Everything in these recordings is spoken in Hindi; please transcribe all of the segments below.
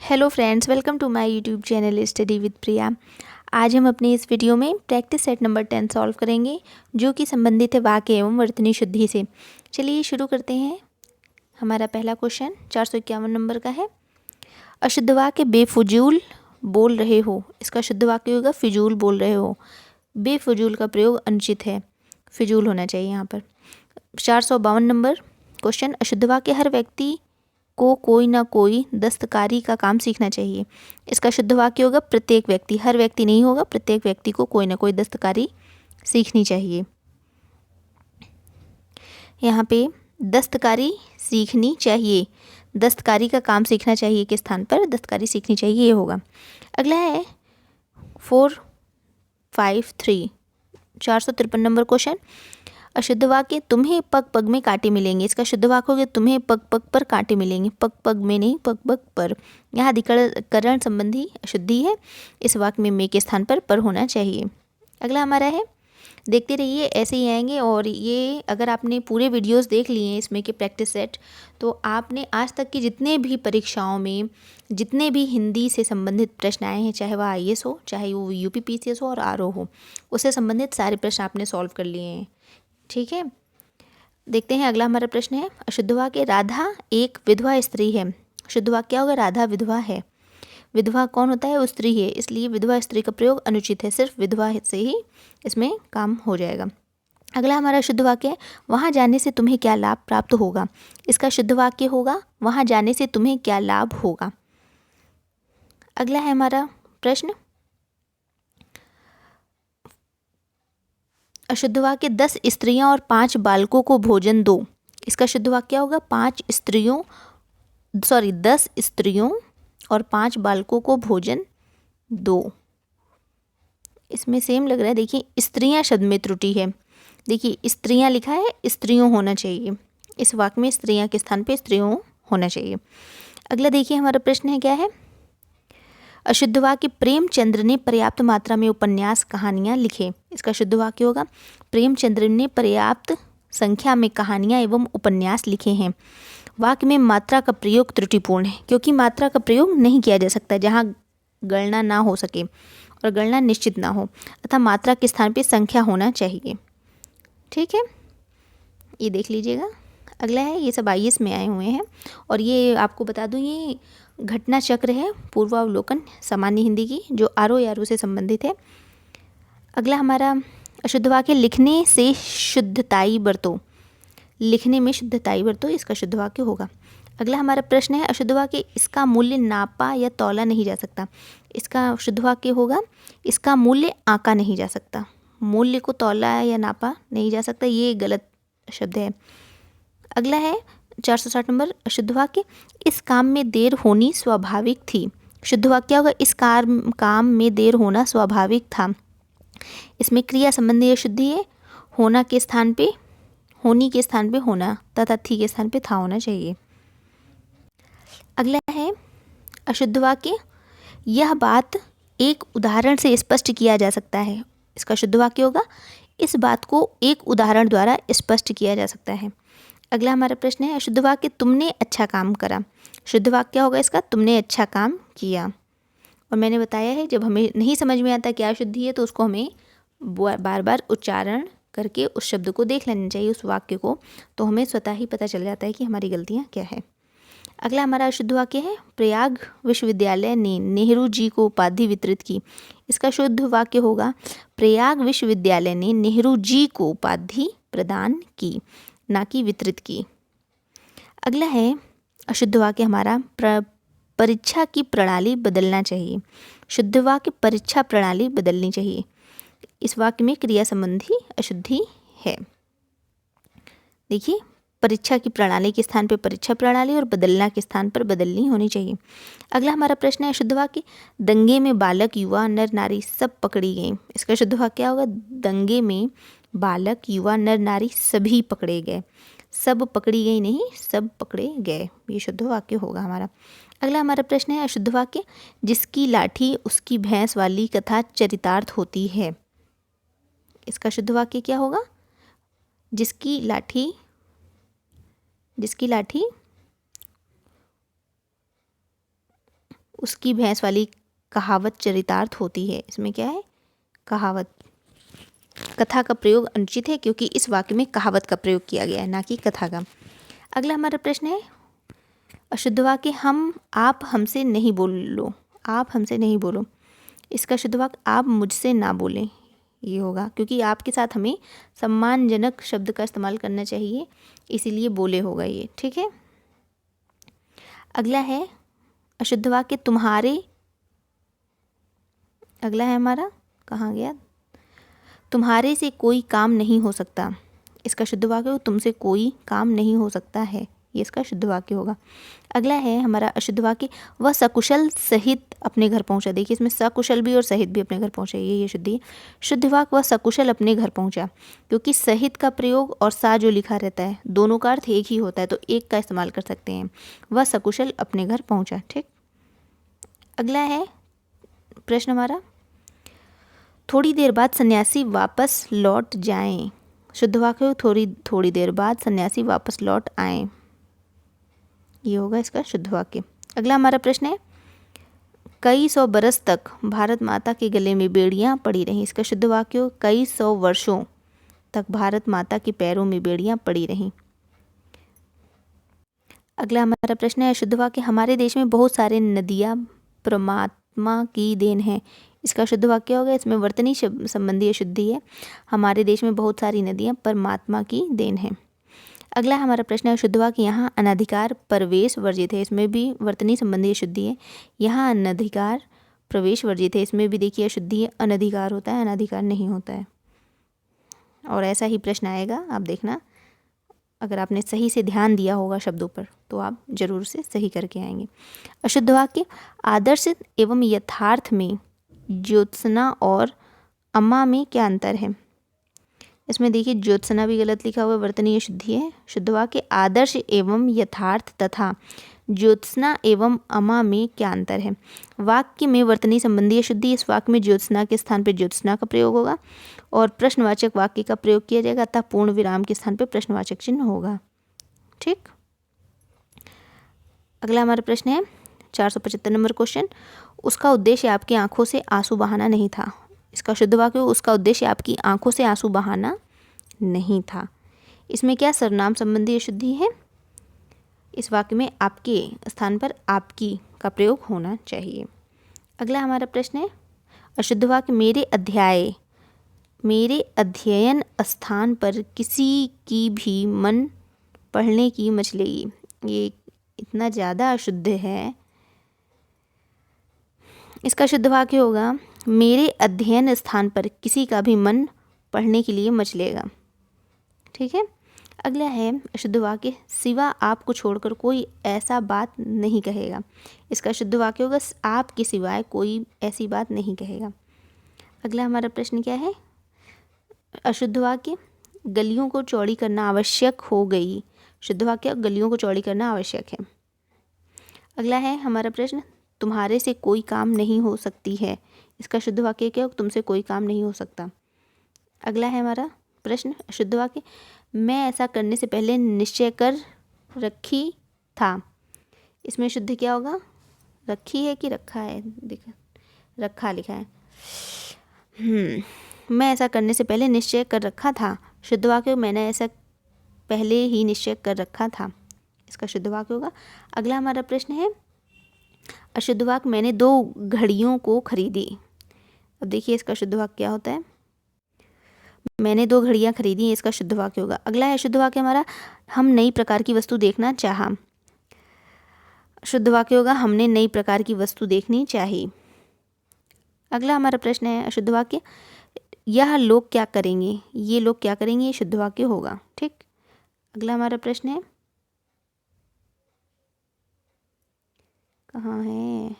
Hello friends, welcome to my YouTube channel study with Priya. आज हम अपने इस वीडियो में प्रैक्टिस सेट नंबर 10 सॉल्व करेंगे, जो कि संबंधित है वाक्य एवं वर्तनी शुद्धि से। चलिए शुरू करते हैं। हमारा पहला क्वेश्चन 451 नंबर का है। अशुद्ध वाक्य बेफजूल बोल रहे हो। इसका शुद्ध वाक्य होगा फिजूल बोल रहे हो। बेफजूल का प्रयोग अनुचित है, फिजूल होना चाहिए यहाँ पर। 452 नंबर क्वेश्चन। अशुद्ध वाक्य हर व्यक्ति को कोई ना कोई दस्तकारी का काम सीखना चाहिए। इसका शुद्ध वाक्य होगा प्रत्येक व्यक्ति। हर व्यक्ति नहीं होगा, प्रत्येक व्यक्ति को कोई ना कोई दस्तकारी सीखनी चाहिए। यहाँ पे दस्तकारी सीखनी चाहिए, दस्तकारी का काम सीखना चाहिए के स्थान पर दस्तकारी सीखनी चाहिए ये होगा। अगला है 453 453 नंबर क्वेश्चन। अशुद्ध वाक्य तुम्हें पग पग में कांटे मिलेंगे। इसका शुद्ध वाक्य हो गया तुम्हें पग पग पर कांटे मिलेंगे। पग पग में नहीं, पग पग पर। यहाँ अधिकरण संबंधी अशुद्धि है। इस वाक्य में के स्थान पर होना चाहिए। अगला हमारा है, देखते रहिए ऐसे ही आएंगे। और ये अगर आपने पूरे वीडियोस देख लिए हैं इसमें के प्रैक्टिस सेट, तो आपने आज तक की जितने भी परीक्षाओं में जितने भी हिंदी से संबंधित प्रश्न आए हैं, चाहे वह IAS हो, चाहे वो UPPCS हो और RO हो, उससे संबंधित सारे प्रश्न आपने सॉल्व कर लिए हैं। ठीक है, देखते हैं अगला हमारा प्रश्न है। अशुद्ध वाक्य राधा एक विधवा स्त्री है। शुद्ध वाक्य क्या होगा? राधा विधवा है। विधवा कौन होता है? वो स्त्री है, इसलिए विधवा स्त्री का प्रयोग अनुचित है। सिर्फ विधवा से ही इसमें काम हो जाएगा। अगला हमारा शुद्ध वाक्य है वहाँ जाने से तुम्हें क्या लाभ प्राप्त होगा। इसका शुद्ध वाक्य होगा वहाँ जाने से तुम्हें क्या लाभ होगा। अगला है हमारा प्रश्न, अशुद्ध वाक्य 10 स्त्रियां और 5 बालकों को भोजन दो। इसका शुद्ध वाक्य क्या होगा? 10 स्त्रियों और 5 बालकों को भोजन दो। इसमें सेम लग रहा है। देखिए स्त्रियां शब्द में त्रुटि है। देखिए स्त्रियां लिखा है, स्त्रियों होना चाहिए। इस वाक्य में स्त्रियां के स्थान पे स्त्रियों होना चाहिए। अगला देखिए हमारा प्रश्न है क्या है। अशुद्ध वाक्य प्रेमचंद्र ने पर्याप्त मात्रा में उपन्यास कहानियाँ लिखे। इसका शुद्ध वाक्य होगा प्रेमचंद्र ने पर्याप्त संख्या में कहानियाँ एवं उपन्यास लिखे हैं। वाक्य में मात्रा का प्रयोग त्रुटिपूर्ण है, क्योंकि मात्रा का प्रयोग नहीं किया जा सकता जहाँ गणना ना हो सके और गणना निश्चित ना हो, अतः मात्रा के स्थान पर संख्या होना चाहिए। ठीक है, ये देख लीजिएगा। अगला है, ये सब IAS में आए हुए हैं और ये आपको बता दूं ये घटना चक्र है, पूर्वावलोकन सामान्य हिंदी की, जो RO से संबंधित है। अगला हमारा अशुद्ध वाक्य लिखने से शुद्धताई बरतो। लिखने में शुद्धताई बरतो, इसका शुद्ध वाक्य होगा। अगला हमारा प्रश्न है अशुद्ध वाक्य इसका मूल्य नापा या तौला नहीं जा सकता। इसका शुद्ध वाक्य होगा इसका मूल्य आंका नहीं जा सकता। मूल्य को तौला या नापा नहीं जा सकता, ये गलत शब्द है। अगला है 460 नंबर अशुद्ध वाक्य इस काम में देर होनी स्वाभाविक थी। शुद्ध वाक्य क्या होगा? इस काम में देर होना स्वाभाविक था। इसमें क्रिया संबंधी अशुद्धि है। होना के स्थान पे होनी के स्थान पे होना तथा थी के स्थान पे था होना चाहिए। अगला है अशुद्ध वाक्य यह बात एक उदाहरण से स्पष्ट किया जा सकता है। इसका शुद्ध वाक्य होगा इस बात को एक उदाहरण द्वारा स्पष्ट किया जा सकता है। अगला हमारा प्रश्न है अशुद्ध वाक्य तुमने अच्छा काम करा। शुद्ध वाक्य क्या होगा इसका? तुमने अच्छा काम किया। और मैंने बताया है जब हमें नहीं समझ में आता क्या शुद्धि है तो उसको हमें बार बार उच्चारण करके उस शब्द को देख लेना चाहिए, उस वाक्य को, तो हमें स्वतः ही पता चल जाता है कि हमारी गलतियाँ क्या है। अगला हमारा अशुद्ध वाक्य है प्रयाग विश्वविद्यालय ने नेहरू जी को उपाधि वितरित की। इसका शुद्ध वाक्य होगा प्रयाग विश्वविद्यालय ने नेहरू जी को उपाधि प्रदान की, ना कि वितरित की। अगला है अशुद्ध वाक्य हमारा परीक्षा की प्रणाली बदलना चाहिए। शुद्ध वाक्य परीक्षा प्रणाली बदलनी चाहिए। इस वाक्य में क्रिया संबंधी अशुद्धि है। देखिए परीक्षा की प्रणाली के स्थान पर परीक्षा प्रणाली और बदलना के स्थान पर बदलनी होनी चाहिए। अगला हमारा प्रश्न है अशुद्ध वाक्य दंगे में बालक युवा नर नारी सब पकड़ी गई। इसका शुद्ध वाक्य क्या होगा? दंगे में बालक युवा नर नारी सभी पकड़े गए। सब पकड़ी गई नहीं, सब पकड़े गए, ये शुद्ध वाक्य होगा हमारा। अगला हमारा प्रश्न है अशुद्ध वाक्य जिसकी लाठी उसकी भैंस वाली कथा चरितार्थ होती है। इसका शुद्ध वाक्य क्या होगा? जिसकी लाठी उसकी भैंस वाली कहावत चरितार्थ होती है। इसमें क्या है? कहावत। कथा का प्रयोग अनुचित है क्योंकि इस वाक्य में कहावत का प्रयोग किया गया है, ना कि कथा का। अगला हमारा प्रश्न है अशुद्ध वाक्य आप हमसे नहीं बोलो। आप हमसे नहीं बोलो, इसका शुद्ध वाक्य आप मुझसे ना बोलें ये होगा, क्योंकि आपके साथ हमें सम्मानजनक शब्द का इस्तेमाल करना चाहिए, इसीलिए बोले होगा ये। ठीक है। अगला है अशुद्ध वाक्य तुम्हारे। अगला है हमारा, कहाँ गया? तुम्हारे से कोई काम नहीं हो सकता। इसका शुद्ध वाक्य तुमसे कोई काम नहीं हो सकता है, ये इसका शुद्ध वाक्य होगा। अगला है हमारा अशुद्ध वाक्य वह सकुशल सहित अपने घर पहुंचा। देखिए इसमें सकुशल भी और सहित भी अपने घर पहुंचा, ये शुद्ध है। शुद्ध वाक्य वह सकुशल अपने घर पहुंचा, क्योंकि सहित का प्रयोग और सा जो लिखा रहता है दोनों का अर्थ एक ही होता है, तो एक का इस्तेमाल कर सकते हैं। वह सकुशल अपने घर पहुंचा। ठीक। अगला है प्रश्न हमारा थोड़ी देर बाद सन्यासी वापस लौट जाएं। शुद्ध वाक्य थोड़ी देर बाद सन्यासी वापस लौट आएं, ये होगा इसका शुद्ध वाक्य। अगला हमारा प्रश्न है कई सौ बरस तक भारत माता के गले में बेड़ियां पड़ी रहीं। इसका शुद्ध वाक्य कई सौ वर्षों तक भारत माता के पैरों में बेड़ियां पड़ी रहीं। अगला हमारा प्रश्न है शुद्ध वाक्य हमारे देश में बहुत सारे नदियाँ परमात्मा की देन है। इसका शुद्ध वाक्य होगा, इसमें वर्तनी संबंधी अशुद्धि है। हमारे देश में बहुत सारी नदियाँ परमात्मा की देन है। अगला हमारा प्रश्न है शुद्ध वाक्य यहाँ अनधिकार प्रवेश वर्जित है। इसमें भी वर्तनी संबंधी अशुद्धि है। यहाँ अनधिकार प्रवेश वर्जित है, इसमें भी देखिए अशुद्धि है। अनधिकार होता है, अनधिकार नहीं होता है। और ऐसा ही प्रश्न आएगा, आप देखना। अगर आपने सही से ध्यान दिया होगा शब्दों पर तो आप जरूर से सही करके आएंगे। अशुद्ध वाक्य आदर्श एवं यथार्थ में ज्योत्सना और अम्मा में क्या अंतर है? इसमें देखिए ज्योत्सना भी गलत लिखा हुआ है, वर्तनीय शुद्धि है। शुद्ध वाक्य आदर्श एवं यथार्थ तथा ज्योत्सना एवं अमा में क्या अंतर है? वाक्य में वर्तनी संबंधी अशुद्धि, इस वाक्य में ज्योत्सना के स्थान पर ज्योत्सना का प्रयोग होगा और प्रश्नवाचक वाक्य का प्रयोग किया जाएगा, अतः पूर्ण विराम के स्थान पर प्रश्नवाचक चिन्ह होगा। ठीक। अगला हमारा प्रश्न है 475 नंबर क्वेश्चन उसका उद्देश्य आपकी आंखों से आंसू बहाना नहीं था। इसका शुद्ध वाक्य उसका उद्देश्य आपकी आंखों से आंसू बहाना नहीं था। इसमें क्या सर्वनाम संबंधी अशुद्धि है? इस वाक्य में आपके स्थान पर आपकी का प्रयोग होना चाहिए। अगला हमारा प्रश्न है अशुद्ध वाक्य मेरे अध्ययन स्थान पर किसी की भी मन पढ़ने की मचलेगी। ये इतना ज़्यादा अशुद्ध है। इसका शुद्ध वाक्य होगा मेरे अध्ययन स्थान पर किसी का भी मन पढ़ने के लिए मचलेगा। ठीक है। अगला है शुद्ध वाक्य सिवा आपको छोड़कर कोई ऐसा बात नहीं कहेगा। इसका शुद्ध वाक्य होगा आपके सिवाय कोई ऐसी बात नहीं कहेगा। अगला हमारा प्रश्न क्या है? अशुद्ध वाक्य गलियों को चौड़ी करना आवश्यक हो गई। शुद्ध वाक्य गलियों को चौड़ी करना आवश्यक है। अगला है हमारा प्रश्न तुम्हारे से कोई काम नहीं हो सकती है। इसका शुद्ध वाक्य क्या हो? तुमसे कोई काम नहीं हो सकता। अगला है हमारा प्रश्न शुद्ध वाक्य मैं ऐसा करने से पहले निश्चय कर रखी था। इसमें शुद्ध क्या होगा? रखी है कि रखा है? देखा रखा लिखा है। मैं ऐसा करने से पहले निश्चय कर रखा था। शुद्ध वाक्य मैंने ऐसा पहले ही निश्चय कर रखा था। इसका शुद्ध वाक्य होगा। अगला हमारा प्रश्न है अशुद्ध वाक्य मैंने 2 घड़ियों को खरीदी। अब देखिए इसका शुद्ध वाक्य क्या होता है? मैंने 2 घड़ियाँ खरीदी, इसका शुद्ध वाक्य होगा। अगला है शुद्ध वाक्य हमारा हम नई प्रकार की वस्तु देखना चाहा। शुद्ध वाक्य होगा हमने नई प्रकार की वस्तु देखनी चाहिए। अगला हमारा प्रश्न है शुद्ध वाक्य यह लोग क्या करेंगे। ये लोग क्या करेंगे, ये शुद्ध वाक्य होगा। ठीक। अगला हमारा प्रश्न है कहाँ है?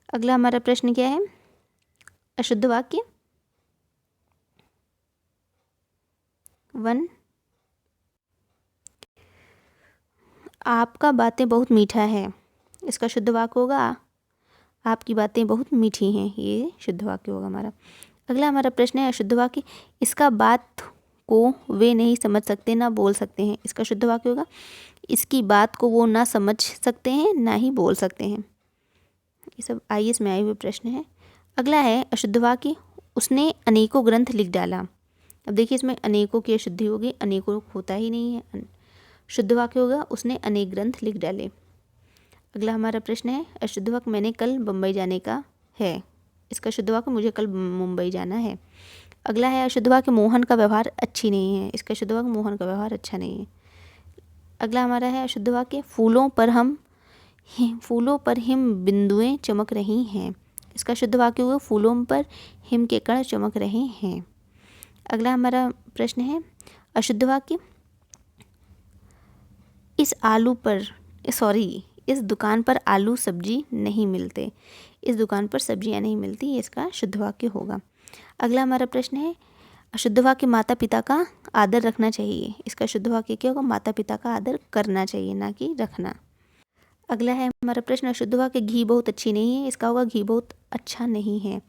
अगला हमारा प्रश्न क्या है? अशुद्ध वाक्य 1 आपका बातें बहुत मीठा है। इसका शुद्ध वाक्य होगा आपकी बातें बहुत मीठी हैं। ये शुद्ध वाक्य होगा हमारा। अगला हमारा प्रश्न है अशुद्ध वाक्य इसका बात को वे नहीं समझ सकते ना बोल सकते हैं। इसका शुद्ध वाक्य होगा इसकी बात को वो ना समझ सकते हैं ना ही बोल सकते हैं। ये सब IAS में आए हुए प्रश्न हैं। अगला है अशुद्ध वाक्य उसने अनेकों ग्रंथ लिख डाला। अब देखिए इसमें अनेकों की अशुद्धि होगी, अनेकों होता ही नहीं है। शुद्ध वाक्य होगा उसने अनेक ग्रंथ लिख डाले। अगला हमारा प्रश्न है अशुद्ध वाक्य मैंने कल बम्बई जाने का है। इसका शुद्ध वाक्य मुझे कल मुंबई जाना है। अगला है अशुद्ध वाक्य मोहन का व्यवहार अच्छी नहीं है। इसका शुद्ध वाक्य मोहन का व्यवहार अच्छा नहीं है। अगला हमारा है अशुद्ध वाक्य फूलों पर हिम बिंदुएं चमक रही हैं। इसका शुद्ध वाक्य होगा फूलों पर हिम के कण चमक रहे हैं। अगला हमारा प्रश्न है अशुद्ध वाक्य इस दुकान पर आलू सब्जी नहीं मिलते। इस दुकान पर सब्जियां नहीं मिलती, ये इसका शुद्ध वाक्य होगा। अगला हमारा प्रश्न है अशुद्ध वाक्य माता पिता का आदर रखना चाहिए। इसका शुद्ध वाक्य क्या होगा माता पिता का आदर करना चाहिए ना कि रखना। अगला है हमारा प्रश्न अशुद्ध वाक्य घी बहुत अच्छी नहीं है। इसका होगा घी बहुत अच्छा नहीं है।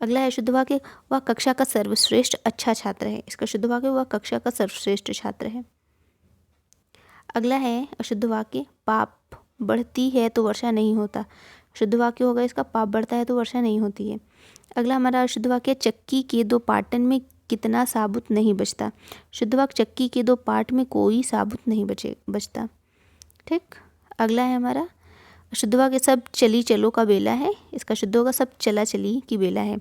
अगला है शुद्ध वाक्य वह कक्षा का सर्वश्रेष्ठ अच्छा छात्र है। इसका शुद्ध वाक्य वह कक्षा का सर्वश्रेष्ठ छात्र है। अगला है अशुद्ध वाक्य पाप बढ़ती है तो वर्षा नहीं होता। शुद्ध वाक्य होगा इसका पाप बढ़ता है तो वर्षा नहीं होती है। अगला हमारा अशुद्ध वाक्य चक्की के 2 पाटन में कितना साबुत नहीं बचता। शुद्ध वाक्य चक्की के 2 पाट में कोई साबुत नहीं बचता। ठीक। अगला है हमारा शुद्ध वाक्य सब चली चलो का बेला है। इसका शुद्ध होगा सब चला चली की बेला है।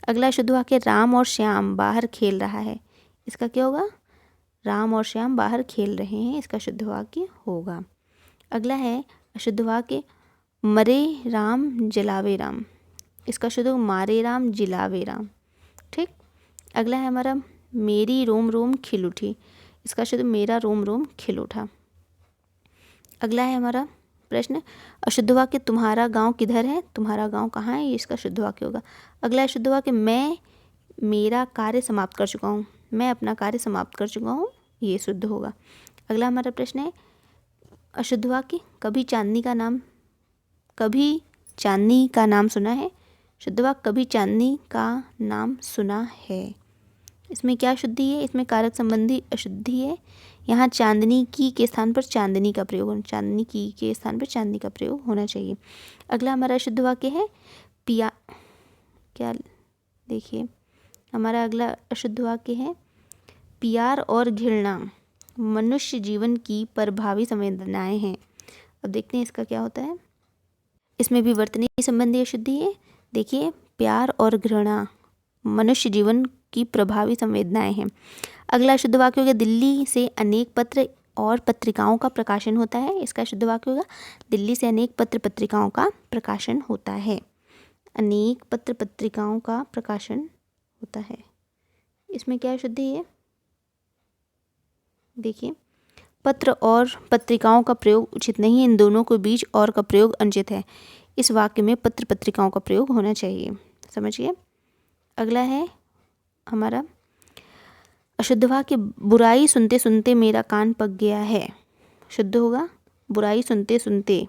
अगला शुद्ध वाक्य राम और श्याम बाहर खेल रहा है। इसका क्या होगा राम और श्याम बाहर खेल रहे हैं। इसका शुद्ध वाक्य होगा। अगला है अशुद्ध वाक्य मरे राम जलावे राम। इसका शुद्ध होगा मारे राम जिलावे राम। ठीक। अगला है हमारा मेरी रोम रोम खिल उठी। इसका शुद्ध मेरा रोम रोम खिल उठा। अगला है हमारा प्रश्न अशुद्ध वाक्य तुम्हारा गांव किधर है। तुम्हारा गांव कहाँ है, ये इसका शुद्ध वाक्य होगा। अगला है शुद्ध वाक्य मैं मेरा कार्य समाप्त कर चुका हूँ। मैं अपना कार्य समाप्त कर चुका हूँ, ये शुद्ध होगा। अगला हमारा प्रश्न है अशुद्ध वाक्य कभी चांदनी का नाम सुना है। शुद्ध वाक्य कभी चांदनी का नाम सुना है। इसमें क्या शुद्धि है, इसमें कारक संबंधी अशुद्धि है। यहाँ चांदनी की के स्थान पर चांदनी का प्रयोग होना चाहिए। अगला हमारा शुद्ध वाक्य है देखिए हमारा अगला अशुद्ध वाक्य है प्यार और घृणा मनुष्य जीवन की प्रभावी संवेदनाएं हैं। अब देखते हैं इसका क्या होता है। इसमें भी वर्तनी संबंधी अशुद्धि है। देखिए प्यार और घृणा मनुष्य जीवन की प्रभावी संवेदनाएं हैं। अगला शुद्ध वाक्य होगा दिल्ली से अनेक पत्र और पत्रिकाओं का प्रकाशन होता है। इसका शुद्ध वाक्य होगा दिल्ली से अनेक पत्र पत्रिकाओं का प्रकाशन होता है। अनेक पत्र पत्रिकाओं का प्रकाशन होता है। इसमें क्या शुद्धि है, देखिए पत्र और पत्रिकाओं का प्रयोग उचित नहीं है। इन दोनों के बीच और का प्रयोग अनुचित है। इस वाक्य में पत्र पत्रिकाओं का प्रयोग होना चाहिए, समझिए। अगला है हमारा अशुद्ध वाक्य बुराई सुनते सुनते मेरा कान पक गया है। शुद्ध होगा बुराई सुनते सुनते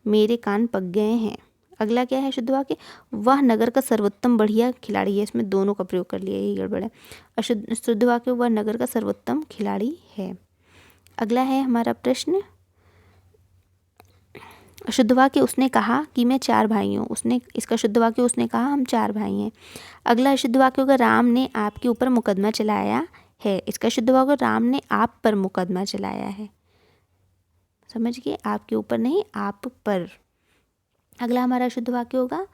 मेरे कान पक गए हैं। अगला क्या है शुद्ध वाक्य वह नगर का सर्वोत्तम बढ़िया खिलाड़ी है। इसमें दोनों का प्रयोग कर लिया, यही गड़बड़ है। शुद्ध वाक्य वह नगर का सर्वोत्तम खिलाड़ी है। अगला है हमारा प्रश्न शुद्ध वाक्य उसने कहा कि मैं 4 भाई हूँ। इसका शुद्ध वाक्य उसने कहा हम 4 भाई हैं। अगला शुद्ध वाक्य होगा राम ने आपके ऊपर मुकदमा चलाया है। इसका शुद्ध वाक्य राम ने आप पर मुकदमा चलाया है। समझ गए, आपके ऊपर नहीं आप पर। अगला हमारा शुद्ध वाक्य होगा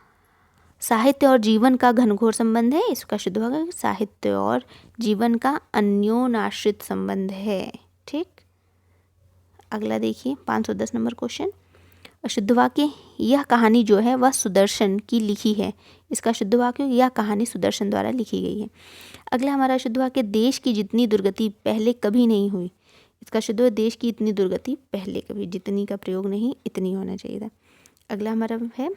साहित्य और जीवन का घनघोर संबंध है। इसका शुद्ध वाक्य साहित्य और जीवन का अन्योनाश्रित संबंध है। ठीक। अगला देखिए 510 नंबर क्वेश्चन शुद्ध वाक्य यह कहानी जो है वह सुदर्शन की लिखी है। इसका शुद्ध वाक्य यह कहानी सुदर्शन द्वारा लिखी गई है। अगला हमारा शुद्ध वाक्य देश की जितनी दुर्गति पहले कभी नहीं हुई। इसका शुद्ध वाक्य देश की इतनी दुर्गति पहले कभी, जितनी का प्रयोग नहीं इतनी होना चाहिए था। अगला हमारा है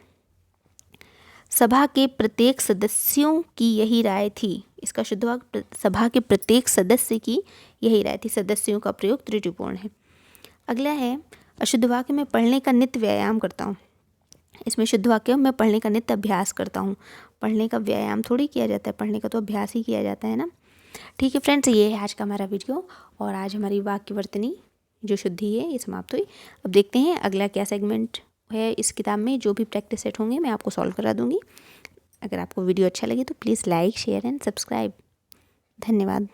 सभा के प्रत्येक सदस्यों की यही राय थी। इसका शुद्ध वाक्य सभा के प्रत्येक सदस्य की यही राय थी। सदस्यों का प्रयोग त्रुटिपूर्ण है। अगला है अशुद्ध वाक्य में पढ़ने का नित्य व्यायाम करता हूँ। इसमें शुद्ध वाक्य मैं पढ़ने का नित्य अभ्यास करता हूँ। पढ़ने का व्यायाम थोड़ी किया जाता है, पढ़ने का तो अभ्यास ही किया जाता है ना। ठीक है फ्रेंड्स, ये है आज का हमारा वीडियो और आज हमारी वाक्यवर्तनी जो शुद्धि है ये समाप्त हुई। अब देखते हैं अगला क्या सेगमेंट है इस किताब में। जो भी प्रैक्टिस सेट होंगे मैं आपको सॉल्व करा दूँगी। अगर आपको वीडियो अच्छा लगे तो please like, share and subscribe. धन्यवाद।